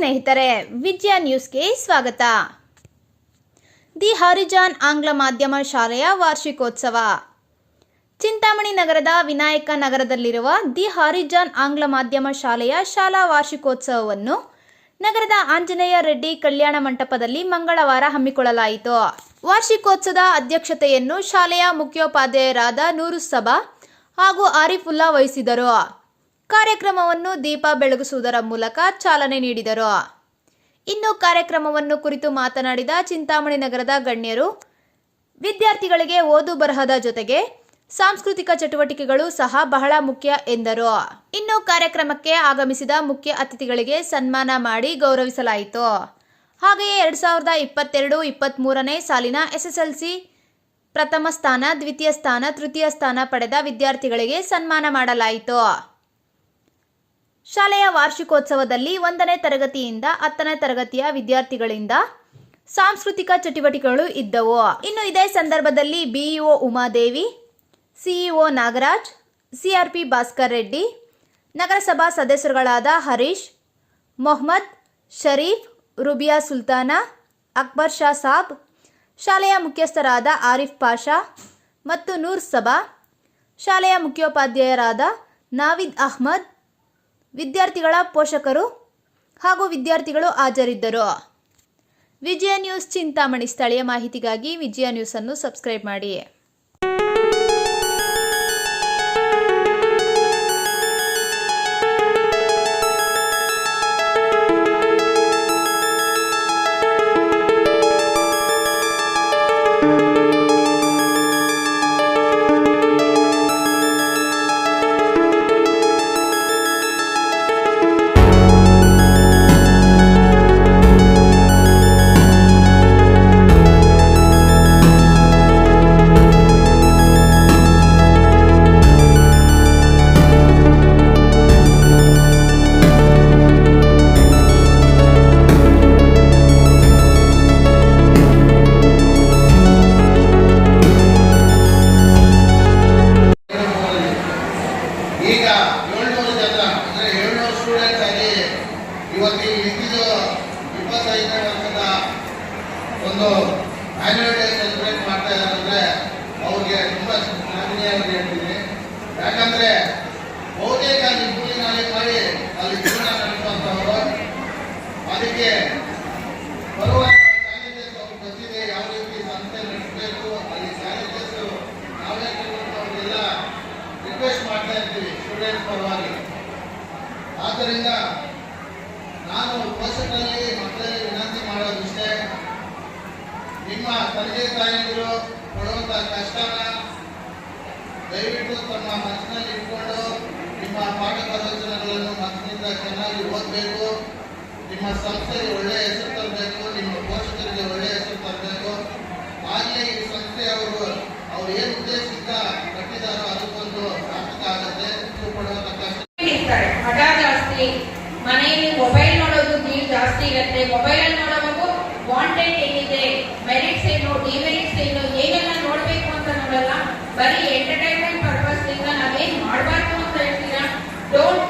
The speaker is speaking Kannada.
ಸ್ನೇಹಿತರೆ, ವಿಜಯ ನ್ಯೂಸ್ಗೆ ಸ್ವಾಗತ. ದಿ ಹಾರಿಜಾನ್ ಆಂಗ್ಲ ಮಾಧ್ಯಮ ಶಾಲೆಯ ವಾರ್ಷಿಕೋತ್ಸವ. ಚಿಂತಾಮಣಿ ನಗರದ ವಿನಾಯಕ ನಗರದಲ್ಲಿರುವ ದಿ ಹಾರಿಜಾನ್ ಆಂಗ್ಲ ಮಾಧ್ಯಮ ಶಾಲೆಯ ಶಾಲಾ ವಾರ್ಷಿಕೋತ್ಸವವನ್ನು ನಗರದ ಆಂಜನೇಯ ರೆಡ್ಡಿ ಕಲ್ಯಾಣ ಮಂಟಪದಲ್ಲಿ ಮಂಗಳವಾರ ಹಮ್ಮಿಕೊಳ್ಳಲಾಯಿತು. ವಾರ್ಷಿಕೋತ್ಸವದ ಅಧ್ಯಕ್ಷತೆಯನ್ನು ಶಾಲೆಯ ಮುಖ್ಯೋಪಾಧ್ಯಾಯರಾದ ನೂರುಸ್ಸಬಾ ಹಾಗೂ ಆರಿಫುಲ್ಲಾ ವಹಿಸಿದರು. ಕಾರ್ಯಕ್ರಮವನ್ನು ದೀಪ ಬೆಳಗಿಸುವುದರ ಮೂಲಕ ಚಾಲನೆ ನೀಡಿದರು. ಇನ್ನು ಕಾರ್ಯಕ್ರಮವನ್ನು ಕುರಿತು ಮಾತನಾಡಿದ ಚಿಂತಾಮಣಿ ನಗರದ ಗಣ್ಯರು, ವಿದ್ಯಾರ್ಥಿಗಳಿಗೆ ಓದು ಬರಹದ ಜೊತೆಗೆ ಸಾಂಸ್ಕೃತಿಕ ಚಟುವಟಿಕೆಗಳು ಸಹ ಬಹಳ ಮುಖ್ಯ ಎಂದರು. ಇನ್ನು ಕಾರ್ಯಕ್ರಮಕ್ಕೆ ಆಗಮಿಸಿದ ಮುಖ್ಯ ಅತಿಥಿಗಳಿಗೆ ಸನ್ಮಾನ ಮಾಡಿ ಗೌರವಿಸಲಾಯಿತು. ಹಾಗೆಯೇ 2022-23ನೇ ಸಾಲಿನ SSLC ಪ್ರಥಮ ಸ್ಥಾನ, ದ್ವಿತೀಯ ಸ್ಥಾನ, ತೃತೀಯ ಸ್ಥಾನ ಪಡೆದ ವಿದ್ಯಾರ್ಥಿಗಳಿಗೆ ಸನ್ಮಾನ ಮಾಡಲಾಯಿತು. ಶಾಲೆಯ ವಾರ್ಷಿಕೋತ್ಸವದಲ್ಲಿ 1ನೇ ತರಗತಿಯಿಂದ 10ನೇ ತರಗತಿಯ ವಿದ್ಯಾರ್ಥಿಗಳಿಂದ ಸಾಂಸ್ಕೃತಿಕ ಚಟುವಟಿಕೆಗಳು ಇದ್ದವು. ಇನ್ನು ಇದೇ ಸಂದರ್ಭದಲ್ಲಿ BEO Umadevi, CEO Nagaraj, CRP Bhaskar Reddy, ನಗರಸಭಾ ಸದಸ್ಯರುಗಳಾದ ಹರೀಶ್, ಮೊಹಮ್ಮದ್, ಶರೀಫ್, ರುಬಿಯಾ ಸುಲ್ತಾನಾ, ಅಕ್ಬರ್ ಶಾ ಸಾಬ್, ಶಾಲೆಯ ಮುಖ್ಯಸ್ಥರಾದ ಆರಿಫ್ ಪಾಷಾ ಮತ್ತು ನೂರುಸ್ಸಬಾ, ಶಾಲೆಯ ಮುಖ್ಯೋಪಾಧ್ಯಾಯರಾದ ನಾವಿದ್ ಅಹ್ಮದ್, ವಿದ್ಯಾರ್ಥಿಗಳ ಪೋಷಕರು ಹಾಗೂ ವಿದ್ಯಾರ್ಥಿಗಳು ಹಾಜರಿದ್ದರು. ವಿಜಯ ನ್ಯೂಸ್ ಚಿಂತಾಮಣಿ. ಸ್ಥಳೀಯ ಮಾಹಿತಿಗಾಗಿ ವಿಜಯ ನ್ಯೂಸ್ ಅನ್ನು ಸಬ್ಸ್ಕ್ರೈಬ್ ಮಾಡಿ. ಈಗ 700 ಜನ ಅಂದರೆ 700 ಸ್ಟೂಡೆಂಟ್ಸ್ ಆಗಿ ಇವತ್ತು ಇದ್ದಿದ್ದು 25ನೇ ವರ್ಷದ ಒಂದು ಆನ್ಯುವಲ್ ಡೇ ಸೆಲೆಬ್ರೇಟ್ ಮಾಡ್ತಾ ಇದ್ದಾರೆ ಅಂದರೆ ಅವ್ರಿಗೆ ತುಂಬ ಧನ್ಯವಾದ ಹೇಳ್ತೀನಿ. ಯಾಕಂದರೆ ಬಹುತೇಕ ಅಲ್ಲಿ ಕೂಲಿ ನಾಳೆ ಮಾಡಿ ಅಲ್ಲಿ ಜೀವನ ನಡೆಸುವಂಥವರು, ಅದಕ್ಕೆ ಬರುವ ಚಾಲೆಂಜಸ್ ಅವ್ರಿಗೆ ಗೊತ್ತಿದೆ, ಯಾವ ರೀತಿ ಸಂಸ್ಥೆ ನಡೆಸಬೇಕು, ಅಲ್ಲಿ ಚಾಲೆಂಜಸ್ ನಾವೇ ಅವ್ರಿಗೆಲ್ಲ ರಿಕ್ವೆಸ್ಟ್ ಮಾಡ್ತಾ ಇರ್ತೀವಿ ಸ್ಟೂಡೆಂಟ್ಸ್ ಪರವಾಗಿ. ಆದ್ದರಿಂದ ನಾನು ಪೋಷಕರಲ್ಲಿ ಮಕ್ಕಳಲ್ಲಿ ವಿನಂತಿ ಮಾಡೋದಿಷ್ಟೇ, ನಿಮ್ಮ ತಂದೆ ತಾಯಿಯರು ಪಡುವಂಥ ಕಷ್ಟನ ದಯವಿಟ್ಟು ತಮ್ಮ ಮನಸ್ಸಿನಲ್ಲಿ ಇಟ್ಕೊಂಡು ನಿಮ್ಮ ಪಾಠ ಪ್ರವಚನಗಳನ್ನು ಮನಸ್ಸಿನಿಂದ ಚೆನ್ನಾಗಿ ಓದಬೇಕು. ನಿಮ್ಮ ಸಂಸ್ಥೆಗೆ ಒಳ್ಳೆಯ ಹೆಸರು ತರಬೇಕು, ನಿಮ್ಮ ಪೋಷಕರಿಗೆ ಒಳ್ಳೆಯ ಹೆಸರು ತರಬೇಕು. ಆಗಲೇ ಈ ಸಂಸ್ಥೆ ಅವ್ರು ಏನು ಉದ್ದೇಶದಿಂದ ಕಟ್ಟಿದಾರೋ ಅದಕ್ಕೊಂದು ಸಾರ್ಥಕ ಆಗುತ್ತೆ. ಪಡುವಂಥ ಕಷ್ಟ ಹಠ ಜಾಸ್ತಿ, ಮನೆಯಲ್ಲಿ ಮೊಬೈಲ್ ನೋಡೋದು ನೀರು ಜಾಸ್ತಿ ಇರುತ್ತೆ. ಮೊಬೈಲಲ್ಲಿ ನೋಡೋವಾಗ ವಾಂಟೆಡ್ ಏನಿದೆ, ಮೆರಿಟ್ಸ್ ಏನು, ಡಿಮೆರಿಟ್ಸ್ ಏನು, ಏನೆಲ್ಲ ನೋಡಬೇಕು ಅಂತ ನೋಡಲ್ಲ. ಬರೀ ಎಂಟರ್ಟೈನ್ಮೆಂಟ್ ಪರ್ಪಸ್ ಇಂದ ನಾವೇನ್ ಮಾಡಬಾರ್ದು ಅಂತ ಹೇಳ್ತೀರಾ. ಡೋಂಟ್